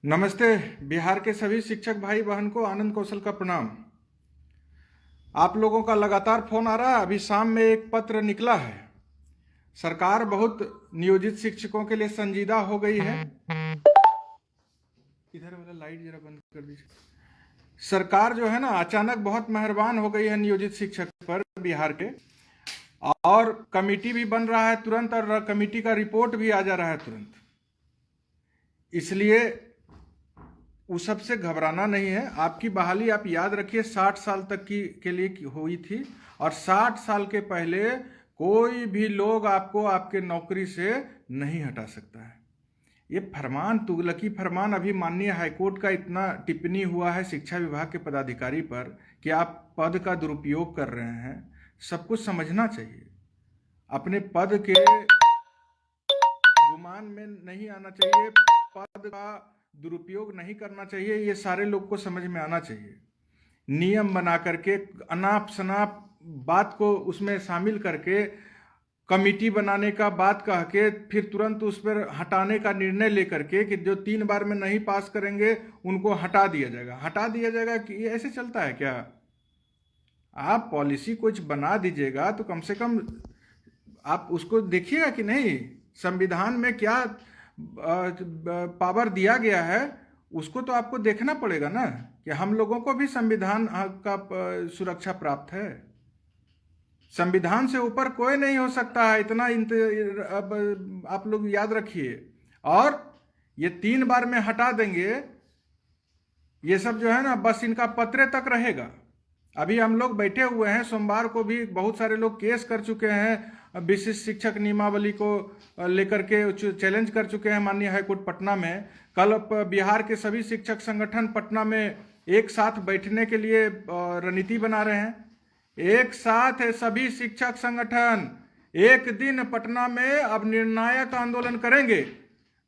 नमस्ते। बिहार के सभी शिक्षक भाई बहन को आनंद कौशल का प्रणाम। आप लोगों का लगातार फोन आ रहा है। अभी शाम में एक पत्र निकला है। सरकार बहुत नियोजित शिक्षकों के लिए संजीदा हो गई है। इधर वाला लाइट जरा बंद कर दीजिए। सरकार जो है ना, अचानक बहुत मेहरबान हो गई है नियोजित शिक्षक पर बिहार के। और कमेटी भी बन रहा है तुरंत, और कमेटी का रिपोर्ट भी आ जा रहा है तुरंत। इसलिए उस सब से घबराना नहीं है। आपकी बहाली आप याद रखिए 60 साल तक की के लिए हुई थी, और 60 साल के पहले कोई भी लोग आपको आपके नौकरी से नहीं हटा सकता है। ये फरमान, तुगलकी फरमान, अभी माननीय हाईकोर्ट का इतना टिप्पणी हुआ है शिक्षा विभाग के पदाधिकारी पर कि आप पद का दुरुपयोग कर रहे हैं। सब कुछ समझना चाहिए। अपने पद के गुमान में नहीं आना चाहिए, पद का दुरुपयोग नहीं करना चाहिए। ये सारे लोग को समझ में आना चाहिए। नियम बना करके, अनाप शनाप बात को उसमें शामिल करके, कमेटी बनाने का बात कह के फिर तुरंत उस पर हटाने का निर्णय लेकर के कि जो 3 बार में नहीं पास करेंगे उनको हटा दिया जाएगा कि ये ऐसे चलता है क्या? आप पॉलिसी कुछ बना दीजिएगा तो कम से कम आप उसको देखिएगा कि नहीं, संविधान में क्या पावर दिया गया है उसको तो आपको देखना पड़ेगा ना, कि हम लोगों को भी संविधान का सुरक्षा प्राप्त है। संविधान से ऊपर कोई नहीं हो सकता है, इतना अब आप लोग याद रखिए। और ये 3 बार में हटा देंगे, ये सब जो है ना, बस इनका पत्रे तक रहेगा। अभी हम लोग बैठे हुए हैं, सोमवार को भी बहुत सारे लोग केस कर चुके हैं, विशिष्ट शिक्षक नियमावली को लेकर के चैलेंज कर चुके हैं माननीय हाईकोर्ट पटना में। कल बिहार के सभी शिक्षक संगठन पटना में एक साथ बैठने के लिए रणनीति बना रहे हैं। एक साथ है सभी शिक्षक संगठन, एक दिन पटना में अब निर्णायक आंदोलन करेंगे।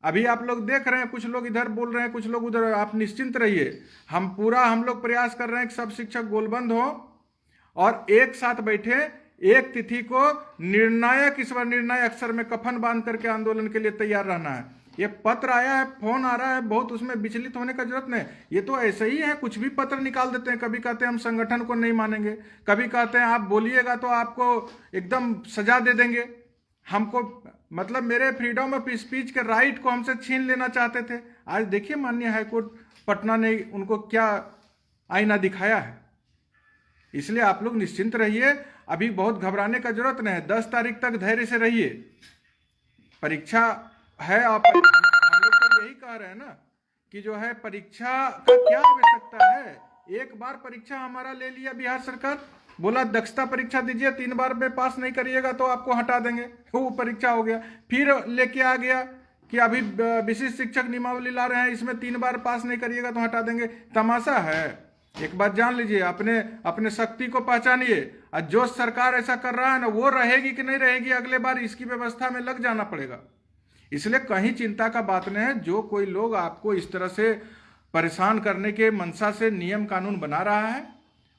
अभी आप लोग देख रहे हैं, कुछ लोग इधर बोल रहे हैं, कुछ लोग उधर। आप निश्चिंत रहिए, हम लोग प्रयास कर रहे हैं कि सब शिक्षक गोलबंद हो और एक साथ बैठे, एक तिथि को निर्णायक, इस बार निर्णायक अक्षर में कफन बांध करके आंदोलन के लिए तैयार रहना है। ये पत्र आया है, फोन आ रहा है, बहुत उसमें विचलित होने का जरूरत नहीं। ये तो ऐसे ही है, कुछ भी पत्र निकाल देते हैं। कभी कहते हैं हम संगठन को नहीं मानेंगे, कभी कहते हैं आप बोलिएगा तो आपको एकदम सजा दे देंगे। हमको मतलब मेरे फ्रीडम ऑफ स्पीच के राइट को हमसे छीन लेना चाहते थे। आज देखिए माननीय हाईकोर्ट पटना ने उनको क्या आईना दिखाया है। इसलिए आप लोग निश्चिंत रहिए, अभी बहुत घबराने का जरूरत नहीं है। 10 तारीख तक धैर्य से रहिए। परीक्षा है, आप हम लोग तो यही कह रहे हैं ना कि जो है परीक्षा का क्या आवश्यकता है। एक बार परीक्षा हमारा ले लिया बिहार सरकार, बोला दक्षता परीक्षा दीजिए, 3 बार में पास नहीं करिएगा तो आपको हटा देंगे, वो परीक्षा हो गया। फिर लेके आ गया कि अभी विशिष्ट शिक्षक नियमावली ला रहे हैं, इसमें 3 बार पास नहीं करिएगा तो हटा देंगे। तमाशा है। एक बात जान लीजिए, अपने शक्ति को पहचानिए। और जो सरकार ऐसा कर रहा है ना, वो रहेगी कि नहीं रहेगी अगले बार, इसकी व्यवस्था में लग जाना पड़ेगा। इसलिए कहीं चिंता का बात नहीं है। जो कोई लोग आपको इस तरह से परेशान करने के मंशा से नियम कानून बना रहा है,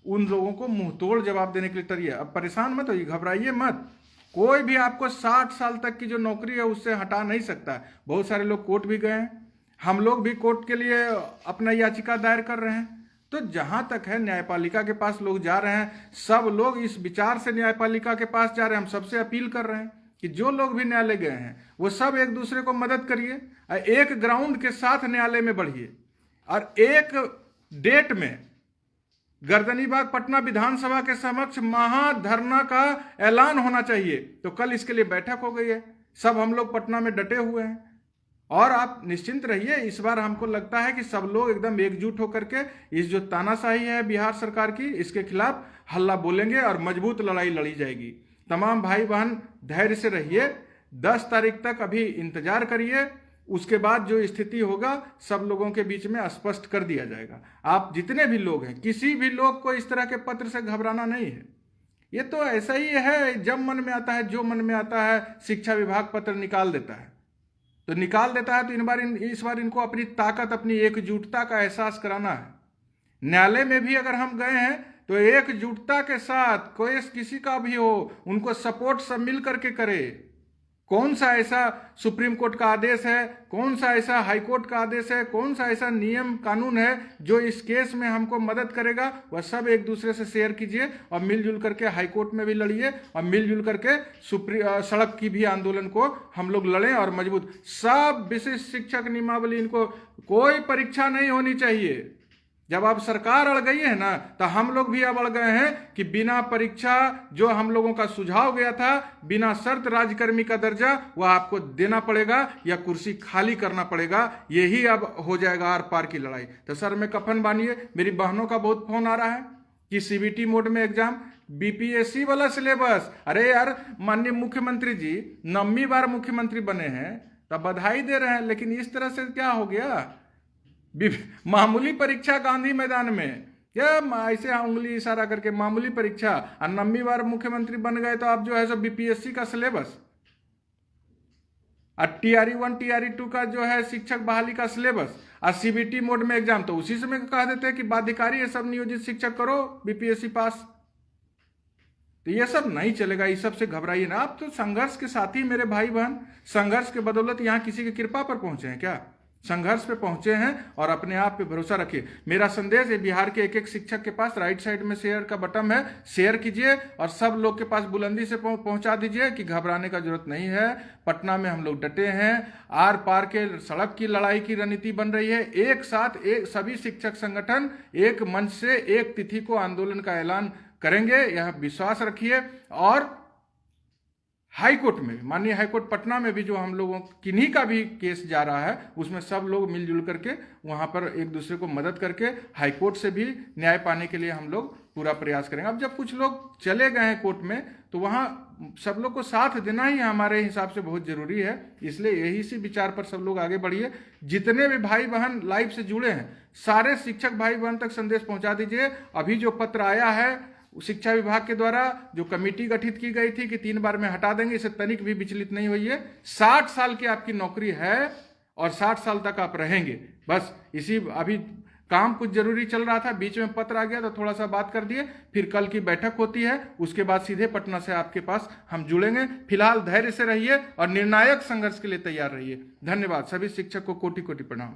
उन लोगों को मुंहतोड़ जवाब देने के लिए तैयार। अब परेशान मत होइए, घबराइए मत। कोई भी आपको 60 साल तक की जो नौकरी है उससे हटा नहीं सकता है। बहुत सारे लोग कोर्ट भी गए हैं, हम लोग भी कोर्ट के लिए अपना याचिका दायर कर रहे हैं। तो जहां तक है, न्यायपालिका के पास लोग जा रहे हैं, सब लोग इस विचार से न्यायपालिका के पास जा रहे हैं। हम सबसे अपील कर रहे हैं कि जो लोग भी न्यायालय गए हैं वो सब एक दूसरे को मदद करिए, एक ग्राउंड के साथ न्यायालय में बढ़िए। और एक डेट में गर्दनीबाग पटना विधानसभा के समक्ष महाधरना का ऐलान होना चाहिए। तो कल इसके लिए बैठक हो गई है, सब हम लोग पटना में डटे हुए हैं। और आप निश्चिंत रहिए, इस बार हमको लगता है कि सब लोग एकदम एकजुट होकर के इस जो तानाशाही है बिहार सरकार की, इसके खिलाफ हल्ला बोलेंगे और मजबूत लड़ाई लड़ी जाएगी। तमाम भाई बहन धैर्य से रहिए, 10 तारीख तक अभी इंतजार करिए। उसके बाद जो स्थिति होगा सब लोगों के बीच में स्पष्ट कर दिया जाएगा। आप जितने भी लोग हैं, किसी भी लोग को इस तरह के पत्र से घबराना नहीं है। ये तो ऐसा ही है, जब मन में आता है, जो मन में आता है, शिक्षा विभाग पत्र निकाल देता है। तो निकाल देता है तो इस बार इनको अपनी ताकत, अपनी एकजुटता का एहसास कराना है। न्यायालय में भी अगर हम गए हैं तो एकजुटता के साथ, कोई किसी का भी हो, उनको सपोर्ट सब मिल करके करे। कौन सा ऐसा सुप्रीम कोर्ट का आदेश है, कौन सा ऐसा हाई कोर्ट का आदेश है, कौन सा ऐसा नियम कानून है जो इस केस में हमको मदद करेगा, वह सब एक दूसरे से शेयर कीजिए और मिलजुल करके हाई कोर्ट में भी लड़िए और मिलजुल करके सड़क की भी आंदोलन को हम लोग लड़ें और मजबूत। सब विशिष्ट शिक्षक नियमावली, इनको कोई परीक्षा नहीं होनी चाहिए। जब अब सरकार अड़ गई है ना, तो हम लोग भी अब अड़ गए हैं कि बिना परीक्षा जो हम लोगों का सुझाव गया था, बिना शर्त राज्यकर्मी का दर्जा वह आपको देना पड़ेगा या कुर्सी खाली करना पड़ेगा। यही अब हो जाएगा आर पार की लड़ाई। तो सर में कफन बांधिए। मेरी बहनों का बहुत फोन आ रहा है कि सीबीटी मोड में एग्जाम, बीपीएससी वाला सिलेबस। अरे यार, माननीय मुख्यमंत्री जी 9वीं बार मुख्यमंत्री बने हैं, तब बधाई दे रहे हैं, लेकिन इस तरह से क्या हो गया? मामूली परीक्षा गांधी मैदान में, क्या ऐसे उंगली इशारा करके मामूली परीक्षा, और 9वीं बार मुख्यमंत्री बन गए तो आप जो है सो बीपीएससी का सिलेबस और टीआरई 1 टीआरई 2 का जो है शिक्षक बहाली का सिलेबस और सीबीटी मोड में एग्जाम, तो उसी समय कह देते हैं कि बाध्यकारी है, सब नियोजित शिक्षक करो बीपीएससी पास। तो ये सब नहीं चलेगा, इस सब से घबराइए ना। आप तो संघर्ष के साथी मेरे भाई बहन, संघर्ष के बदौलत यहाँ किसी की कृपा पर पहुंचे हैं क्या? संघर्ष पे पहुंचे हैं और अपने आप पे भरोसा रखिए। मेरा संदेश है बिहार के एक एक शिक्षक के पास राइट साइड में शेयर का बटन है, शेयर कीजिए और सब लोग के पास बुलंदी से पहुंचा दीजिए कि घबराने का जरूरत नहीं है। पटना में हम लोग डटे हैं, आर पार के सड़क की लड़ाई की रणनीति बन रही है। एक साथ एक सभी शिक्षक संगठन एक मंच से एक तिथि को आंदोलन का ऐलान करेंगे, यह विश्वास रखिए। और हाई कोर्ट में, माननीय हाई कोर्ट पटना में भी जो हम लोगों किन्हीं का भी केस जा रहा है, उसमें सब लोग मिलजुल करके वहां पर एक दूसरे को मदद करके हाई कोर्ट से भी न्याय पाने के लिए हम लोग पूरा प्रयास करेंगे। अब जब कुछ लोग चले गए हैं कोर्ट में, तो वहां सब लोग को साथ देना ही हमारे हिसाब से बहुत जरूरी है। इसलिए यही सी विचार पर सब लोग आगे बढ़िए। जितने भी भाई बहन लाइव से जुड़े हैं, सारे शिक्षक भाई बहन तक संदेश पहुंचा दीजिए। अभी जो पत्र आया है शिक्षा विभाग के द्वारा, जो कमेटी गठित की गई थी कि 3 बार में हटा देंगे, इसे तनिक भी विचलित नहीं होइए। 60 साल की आपकी नौकरी है और 60 साल तक आप रहेंगे। बस इसी, अभी काम कुछ जरूरी चल रहा था, बीच में पत्र आ गया तो थोड़ा सा बात कर दिए। फिर कल की बैठक होती है, उसके बाद सीधे पटना से आपके पास हम जुड़ेंगे। फिलहाल धैर्य से रहिए और निर्णायक संघर्ष के लिए तैयार रहिए। धन्यवाद। सभी शिक्षक को कोटि कोटि प्रणाम।